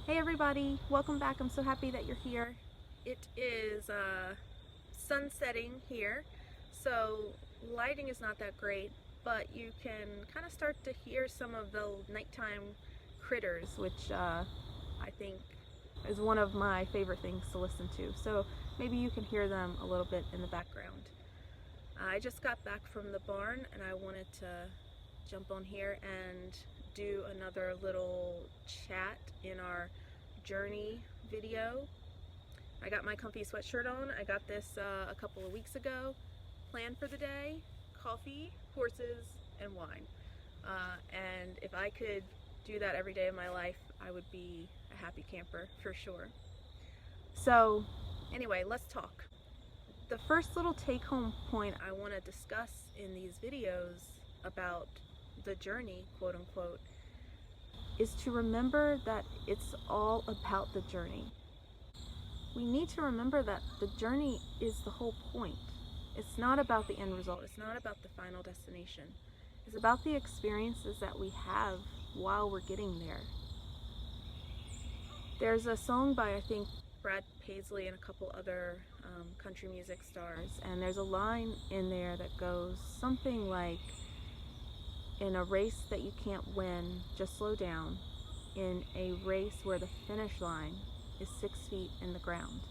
Hey everybody, welcome back. I'm so happy that you're here. It is sun setting here, so lighting is not that great, but you can kind of start to hear some of the nighttime critters, which I think is one of my favorite things to listen to. So maybe you can hear them a little bit in the background. I just got back from the barn and I wanted to jump on here and do another little chat in our journey video. I got my comfy sweatshirt on. I got this a couple of weeks ago. Plan for the day: coffee, horses, and wine. And if I could do that every day of my life, I would be a happy camper for sure. So anyway, let's talk. The first little take-home point I want to discuss in these videos about the journey, quote unquote, is to remember that it's all about the journey. We need to remember that the journey is the whole point. It's not about the end result. It's not about the final destination. It's about the experiences that we have while we're getting there. There's a song by, I think, Brad Paisley and a couple other country music stars, and there's a line in there that goes something like, "In a race that you can't win, just slow down. In a race where the finish line is 6 feet in the ground."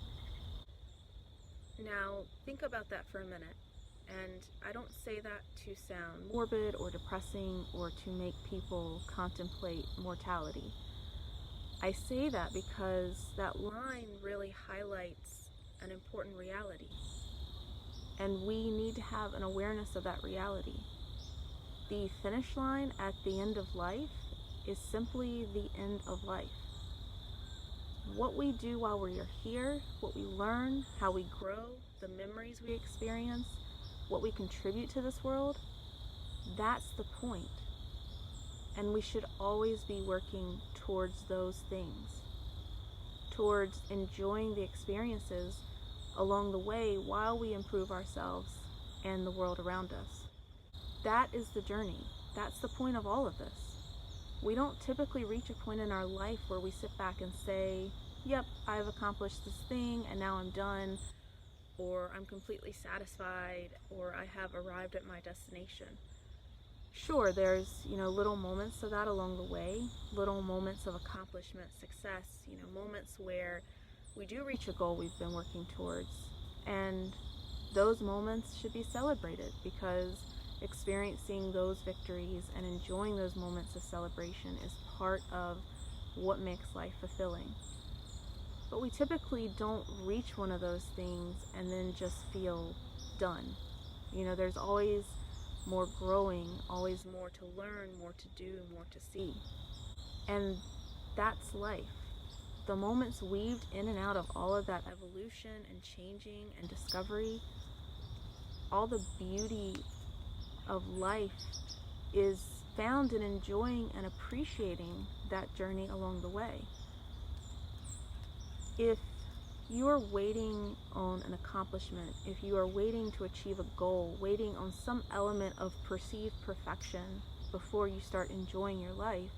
Now, think about that for a minute. And I don't say that to sound morbid or depressing or to make people contemplate mortality. I say that because that line really highlights an important reality. And we need to have an awareness of that reality. The finish line at the end of life is simply the end of life. What we do while we're here, what we learn, how we grow, the memories we experience, what we contribute to this world, that's the point. And we should always be working towards those things, towards enjoying the experiences along the way while we improve ourselves and the world around us. That is the journey. That's the point of all of this. We don't typically reach a point in our life where we sit back and say, yep, I've accomplished this thing and now I'm done, or I'm completely satisfied, or I have arrived at my destination. Sure, there's, little moments of that along the way, little moments of accomplishment, success, moments where we do reach a goal we've been working towards. And those moments should be celebrated, because experiencing those victories and enjoying those moments of celebration is part of what makes life fulfilling. But we typically don't reach one of those things and then just feel done. There's always more growing, always more to learn, more to do, more to see. And that's life. The moments weaved in and out of all of that evolution and changing and discovery, all the beauty of life is found in enjoying and appreciating that journey along the way. If you are waiting on an accomplishment, if you are waiting to achieve a goal, waiting on some element of perceived perfection before you start enjoying your life,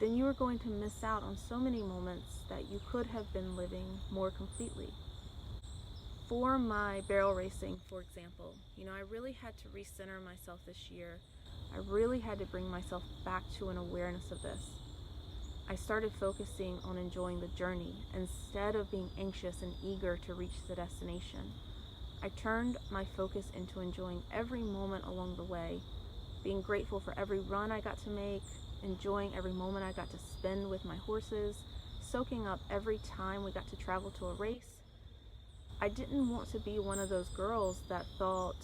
then you are going to miss out on so many moments that you could have been living more completely. For my barrel racing, for example, I really had to recenter myself this year. I really had to bring myself back to an awareness of this. I started focusing on enjoying the journey instead of being anxious and eager to reach the destination. I turned my focus into enjoying every moment along the way, being grateful for every run I got to make, enjoying every moment I got to spend with my horses, soaking up every time we got to travel to a race. I didn't want to be one of those girls that thought,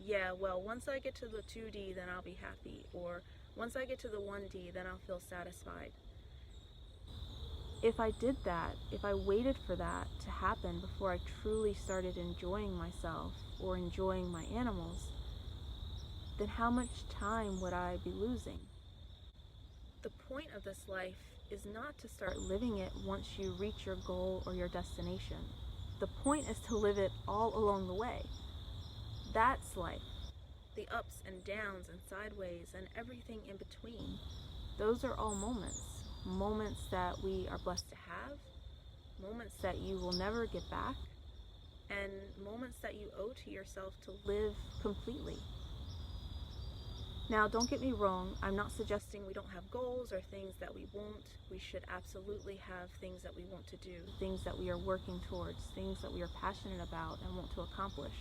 yeah, well, once I get to the 2D, then I'll be happy, or once I get to the 1D, then I'll feel satisfied. If I did that, if I waited for that to happen before I truly started enjoying myself or enjoying my animals, then how much time would I be losing? The point of this life is not to start living it once you reach your goal or your destination. The point is to live it all along the way. That's life. The ups and downs and sideways and everything in between. Those are all moments. moments that we are blessed to have, moments that you will never get back, and moments that you owe to yourself to live completely. Now, don't get me wrong, I'm not suggesting we don't have goals or things that we won't. We should absolutely have things that we want to do, things that we are working towards, things that we are passionate about and want to accomplish.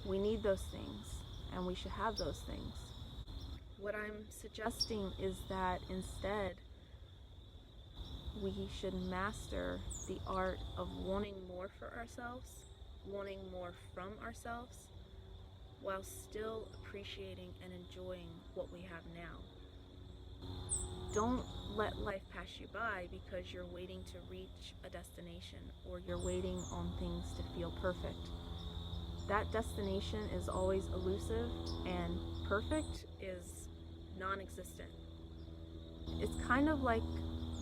We need those things, and we should have those things. What I'm suggesting is that instead, we should master the art of wanting more for ourselves, wanting more from ourselves, while still appreciating and enjoying what we have now. Don't let life pass you by because you're waiting to reach a destination or you're waiting on things to feel perfect. That destination is always elusive, and perfect is non-existent. It's kind of like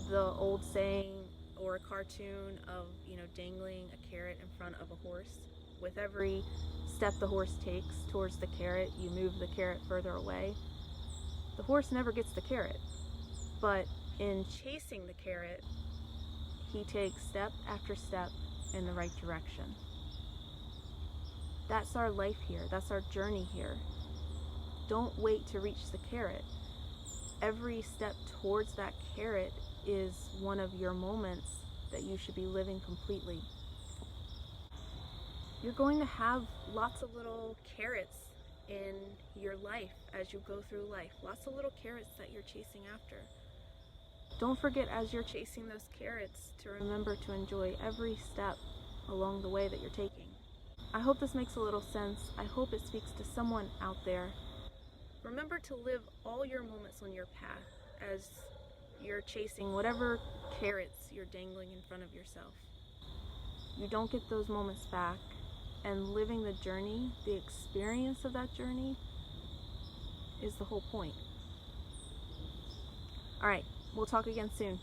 the old saying or a cartoon of, dangling a carrot in front of a horse. With every step the horse takes towards the carrot, you move the carrot further away. The horse never gets the carrot, but in chasing the carrot, he takes step after step in the right direction. That's our life here. That's our journey here. Don't wait to reach the carrot. Every step towards that carrot is one of your moments that you should be living completely. You're going to have lots of little carrots in your life as you go through life. Lots of little carrots that you're chasing after. Don't forget, as you're chasing those carrots, to remember to enjoy every step along the way that you're taking. I hope this makes a little sense. I hope it speaks to someone out there. Remember to live all your moments on your path as you're chasing whatever carrots you're dangling in front of yourself. You don't get those moments back, and living the journey, the experience of that journey, is the whole point. All right, we'll talk again soon.